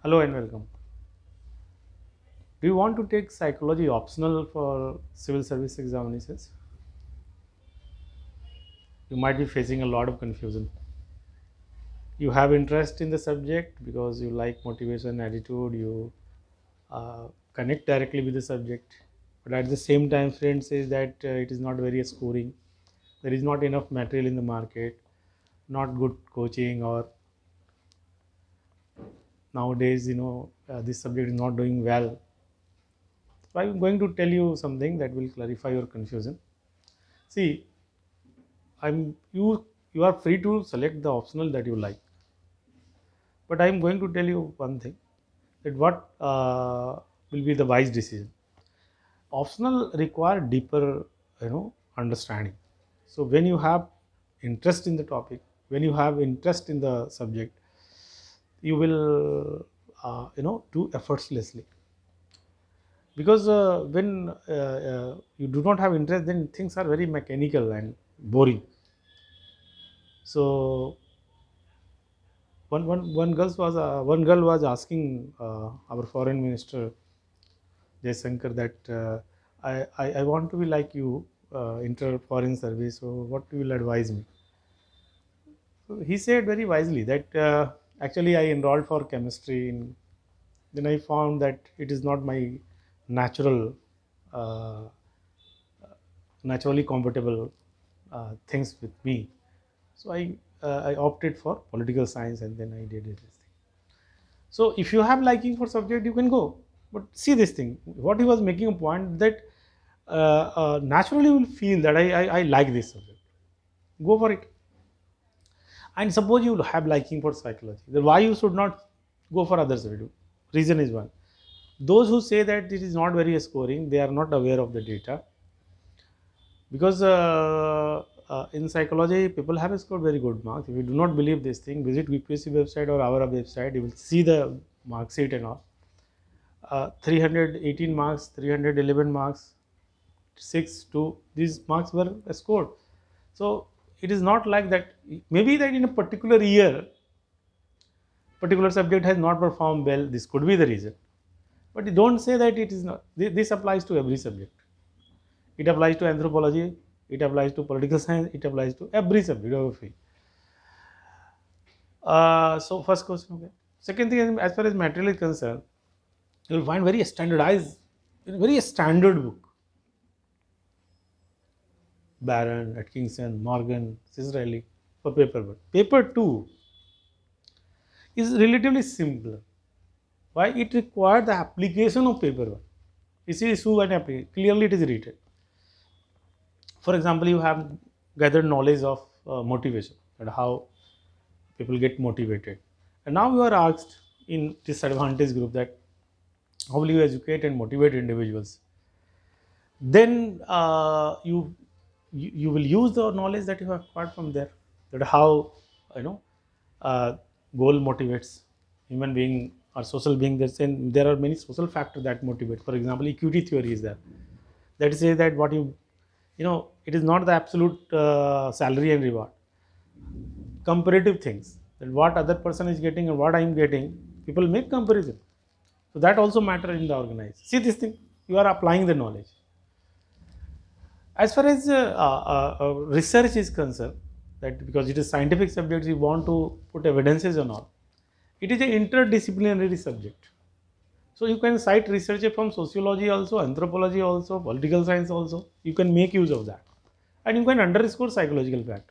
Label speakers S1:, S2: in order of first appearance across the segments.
S1: Hello and welcome. Do you want to take psychology optional for civil service examinations? You might be facing a lot of confusion. You have interest in the subject because you like motivation, attitude, you connect directly with the subject. But at the same time, friends says that it is not very scoring. There is not enough material in the market, not good coaching, or nowadays, this subject is not doing well. So I'm going to tell you something that will clarify your confusion. See, you are free to select the optional that you like, but I'm going to tell you one thing, that what will be the wise decision. Optional require deeper understanding. So when you have interest in the topic, when you have interest in the subject, you will do effortlessly. Because when you do not have interest, then things are very mechanical and boring. So one girl was asking our foreign minister Jayashankar that I want to be like you, enter foreign service. So what you will advise me? So he said very wisely that actually I enrolled for chemistry. Then I found that it is not my natural, uh, naturally compatible things with me. So I opted for political science, and then I did this thing. So if you have liking for subject, you can go. But see this thing, what he was making a point that naturally you will feel that I like this subject. Go for it. And suppose you have liking for psychology, then why you should not go for other subject? Reason is one. Those who say that it is not very scoring, they are not aware of the data. Because in psychology, people have scored very good marks. If you do not believe this thing, visit UPSC website or our website. You will see the mark sheet and all. 318 marks, 311 marks, 6 2, these marks were scored. So it is not like that. Maybe that in a particular year, particular subject has not performed well. This could be the reason. But you don't say that it is not. This applies to every subject. It applies to anthropology. It applies to political science. It applies to every subject of it. So first question, okay. Second thing, as far as material is concerned, you will find very standardized, very standard book. Barron, Atkinson, Morgan, Ciccarelli for paper one. Paper 2 is relatively simpler. Why? It requires the application of paper one. You see, issue and application. Clearly, it is written. For example, you have gathered knowledge of motivation and how people get motivated. And now you are asked in disadvantaged group that how will you educate and motivate individuals? Then you will use the knowledge that you have acquired from there. That how you know uh, goal motivates human being or social being. There are many social factors that motivate. For example, equity theory is there. That says that what it is not the absolute salary and reward. Comparative things, that what other person is getting and what I am getting, people make comparison. So that also matter in the organized. See this thing, you are applying the knowledge. As far as research is concerned, that because it is scientific subjects, you want to put evidences on all. It is an interdisciplinary subject. So you can cite researcher from sociology also, anthropology also, political science also. You can make use of that. And you can underscore psychological fact.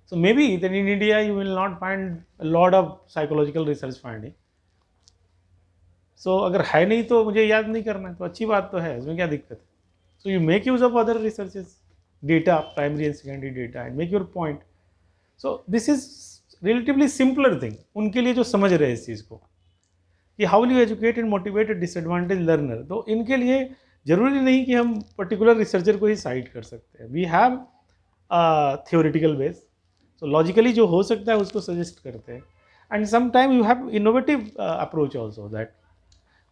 S1: So maybe then in India you will not find a lot of psychological research finding. So अगर है नहीं तो मुझे याद नहीं करना है, तो अच्छी बात तो है, इसमें क्या दिक्कत है? So you make use of other researches, data, primary and secondary data, and make your point. So this is relatively simpler thing. उनके लिए जो समझ रहे हैं इस चीज़ को, कि how will you educate and motivate disadvantage learner, तो इनके लिए जरूरी नहीं कि हम पर्टिकुलर रिसर्चर को ही साइट कर सकते हैं. We have theoretical base. So logically जो हो सकता है उसको सजेस्ट करते हैं. And some time you have innovative approach also, that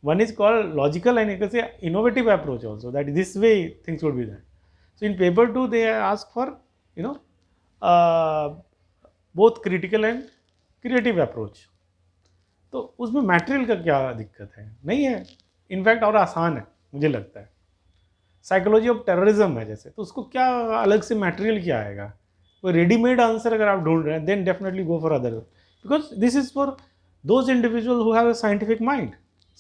S1: one is called logical and you can say innovative approach also, that this way things would be done. So in paper 2 they ask for you know uh, both critical and creative approach. तो उसमें material का क्या दिक्कत है? नहीं है, in fact और आसान है मुझे लगता है। साइकोलॉजी ऑफ टेररिज्म है जैसे, तो उसको क्या अलग से मटेरियल क्या आएगा? कोई रेडीमेड आंसर अगर आप ढूंढ रहे हैं, then definitely go for other, because this is for those individual who have a scientific mind.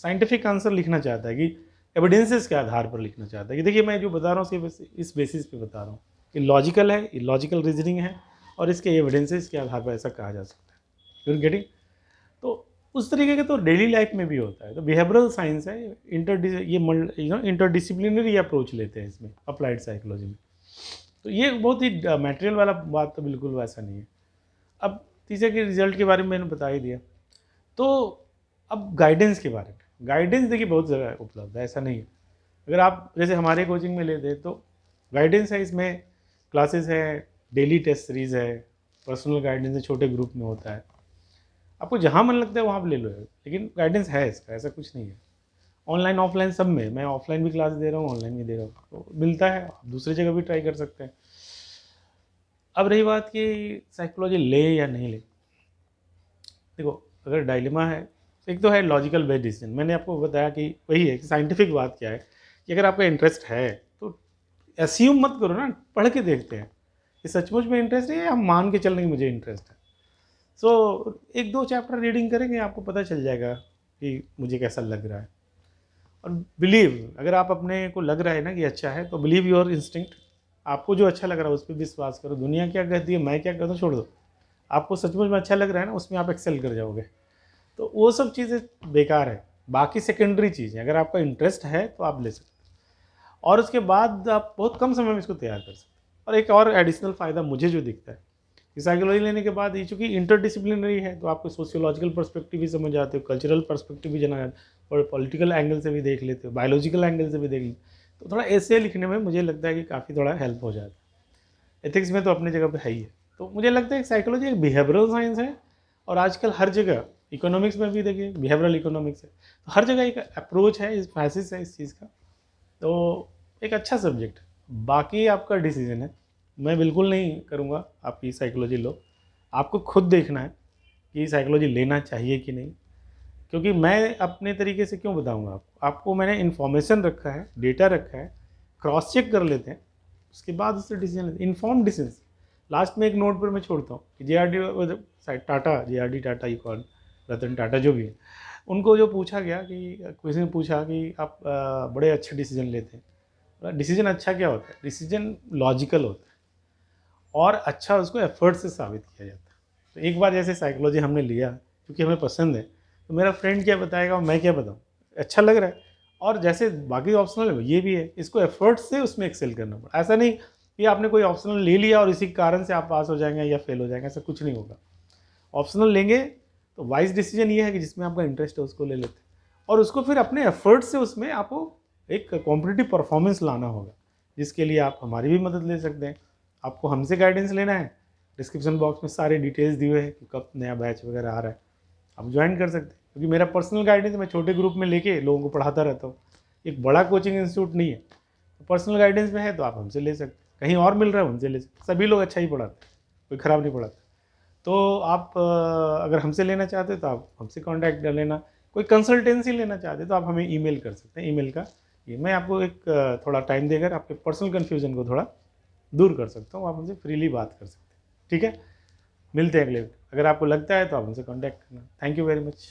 S1: Scientific answer लिखना चाहता है कि एविडेंसेस के आधार पर लिखना चाहता है कि देखिए मैं जो बता रहा हूँ सिर्फ इस बेसिस पे बता रहा हूँ कि लॉजिकल है, लॉजिकल रीजनिंग है, और इसके एविडेंसेस के आधार पर ऐसा कहा जा सकता है। You're getting? तो उस तरीके के तो डेली लाइफ में भी होता है। तो बिहेवियरल साइंस है, इंटरडिसिप्लिनरी अप्रोच लेते हैं इसमें अप्लाइड साइकोलॉजी में। तो ये बहुत ही मटेरियल वाला बात तो बिल्कुल वैसा नहीं है। अब तीसरे के रिजल्ट के बारे में मैंने बता ही दिया। तो अब गाइडेंस के बारे में, गाइडेंस देखिए बहुत जगह उपलब्ध है, ऐसा नहीं है। अगर आप जैसे हमारे कोचिंग में लेते हैं तो गाइडेंस है, इसमें क्लासेस है, डेली टेस्ट सीरीज़ है, पर्सनल गाइडेंस है, छोटे ग्रुप में होता है। आपको जहाँ मन लगता है वहाँ आप ले लो, लेकिन गाइडेंस है इसका, ऐसा कुछ नहीं है। ऑनलाइन ऑफलाइन सब में, मैं ऑफलाइन भी क्लास दे रहा हूँ, ऑनलाइन भी दे रहा हूँ, तो मिलता है। आप दूसरी जगह भी ट्राई कर सकते हैं। अब रही बात कि साइकोलॉजी ले या नहीं ले, देखो अगर डायलेमा है, एक तो है लॉजिकल बेस्ड डिसीजन। मैंने आपको बताया कि वही है कि साइंटिफिक बात क्या है कि अगर आपका इंटरेस्ट है तो एस्यूम मत करो ना, पढ़ के देखते हैं कि सचमुच में इंटरेस्ट है या हम मान के चलने की मुझे इंटरेस्ट है। सो एक दो चैप्टर रीडिंग करेंगे, आपको पता चल जाएगा कि मुझे कैसा लग रहा है। और बिलीव, अगर आप अपने को लग रहा है ना कि अच्छा है, तो बिलीव योर इंस्टिंक्ट। आपको जो अच्छा लग रहा है उस पर विश्वास करो। दुनिया क्या कहती है, मैं क्या कहता हूँ, छोड़ दो। आपको सचमुच में अच्छा लग रहा है ना, उसमें आप एक्सेल कर जाओगे। तो वो सब चीज़ें बेकार है, बाकी सेकेंडरी चीज़ें। अगर आपका इंटरेस्ट है तो आप ले सकते हैं, और उसके बाद आप बहुत कम समय में इसको तैयार कर सकते हैं। और एक और एडिशनल फ़ायदा मुझे जो दिखता है कि साइकोलॉजी लेने के बाद ये चूँकि इंटरडिसिप्लिनरी है, तो आपको सोशियोलॉजिकल पर्सपेक्टिव भी समझ आते हो, कल्चरल पर्सपेक्टिव भी जाना जाते हो, और पॉलिटिकल एंगल से भी देख लेते हो, बायोलॉजिकल एंगल से भी देख लेते हो। तो थोड़ा ऐसे लिखने में मुझे लगता है कि काफ़ी थोड़ा हेल्प हो जाता है। एथिक्स में तो अपनी जगह पे है ही है। तो मुझे लगता है कि साइकोलॉजी एक बिहेवियरल साइंस है, और आजकल हर जगह इकोनॉमिक्स में भी देखिए बिहेवियरल इकोनॉमिक्स है, तो हर जगह एक अप्रोच है, इस फैसिस है इस चीज़ का। तो एक अच्छा सब्जेक्ट, बाकी आपका डिसीजन है। मैं बिल्कुल नहीं करूँगा आपकी साइकोलॉजी लो, आपको खुद देखना है कि साइकोलॉजी लेना चाहिए कि नहीं। क्योंकि मैं अपने तरीके से क्यों बताऊँगा आपको मैंने इन्फॉर्मेशन रखा है, डेटा रखा है, क्रॉस चेक कर लेते हैं, उसके बाद उससे डिसीजन लेते हैं, इन्फॉर्म डिसीजन। लास्ट में एक नोट पर मैं छोड़ता हूँ कि टाटा, जे टाटा, यू कॉल रतन टाटा जो भी है, उनको जो पूछा गया कि किसी ने पूछा कि आप बड़े अच्छे डिसीजन लेते हैं। डिसीजन अच्छा क्या होता है? डिसीजन लॉजिकल होता है, और अच्छा उसको एफर्ट से साबित किया जाता है। तो एक बार जैसे साइकोलॉजी हमने लिया क्योंकि हमें पसंद है, तो मेरा फ्रेंड क्या बताएगा और मैं क्या बताऊँ, अच्छा लग रहा है। और जैसे बाकी ऑप्शनल है ये भी है, इसको एफर्ट से उसमें एक्सेल करना पड़ा। ऐसा नहीं कि आपने कोई ऑप्शनल ले लिया और इसी कारण से आप पास हो जाएंगे या फेल हो जाएंगे, ऐसा कुछ नहीं होगा। ऑप्शनल लेंगे तो वाइज डिसीजन ये है कि जिसमें आपका इंटरेस्ट है उसको ले लेते हैं, और उसको फिर अपने एफर्ट से उसमें आपको एक कॉम्पिटिटिव परफॉर्मेंस लाना होगा, जिसके लिए आप हमारी भी मदद ले सकते हैं। आपको हमसे गाइडेंस लेना है, डिस्क्रिप्शन बॉक्स में सारे डिटेल्स दिए हुए हैं कि कब नया बैच वगैरह आ रहा है, आप ज्वाइन कर सकते हैं। क्योंकि मेरा पर्सनल गाइडेंस मैं छोटे ग्रुप में लेके लोगों को पढ़ाता रहता हूँ, एक बड़ा कोचिंग इंस्टीट्यूट नहीं है। तो पर्सनल गाइडेंस में है तो आप हमसे ले सकते हैं, कहीं और मिल रहा है उनसे ले सकते। सभी लोग अच्छा ही पढ़ाते हैं, कोई ख़राब नहीं पढ़ाता। तो आप अगर हमसे लेना चाहते हो तो आप हमसे कांटेक्ट कर लेना। कोई कंसल्टेंसी लेना चाहते हो तो आप हमें ईमेल कर सकते हैं। ईमेल का ये मैं आपको एक थोड़ा टाइम देकर आपके पर्सनल कन्फ्यूजन को थोड़ा दूर कर सकता हूँ। आप हमसे फ्रीली बात कर सकते हैं, ठीक है? मिलते हैं अगले। अगर आपको लगता है तो आप हमसे कांटेक्ट करना। Thank you very much.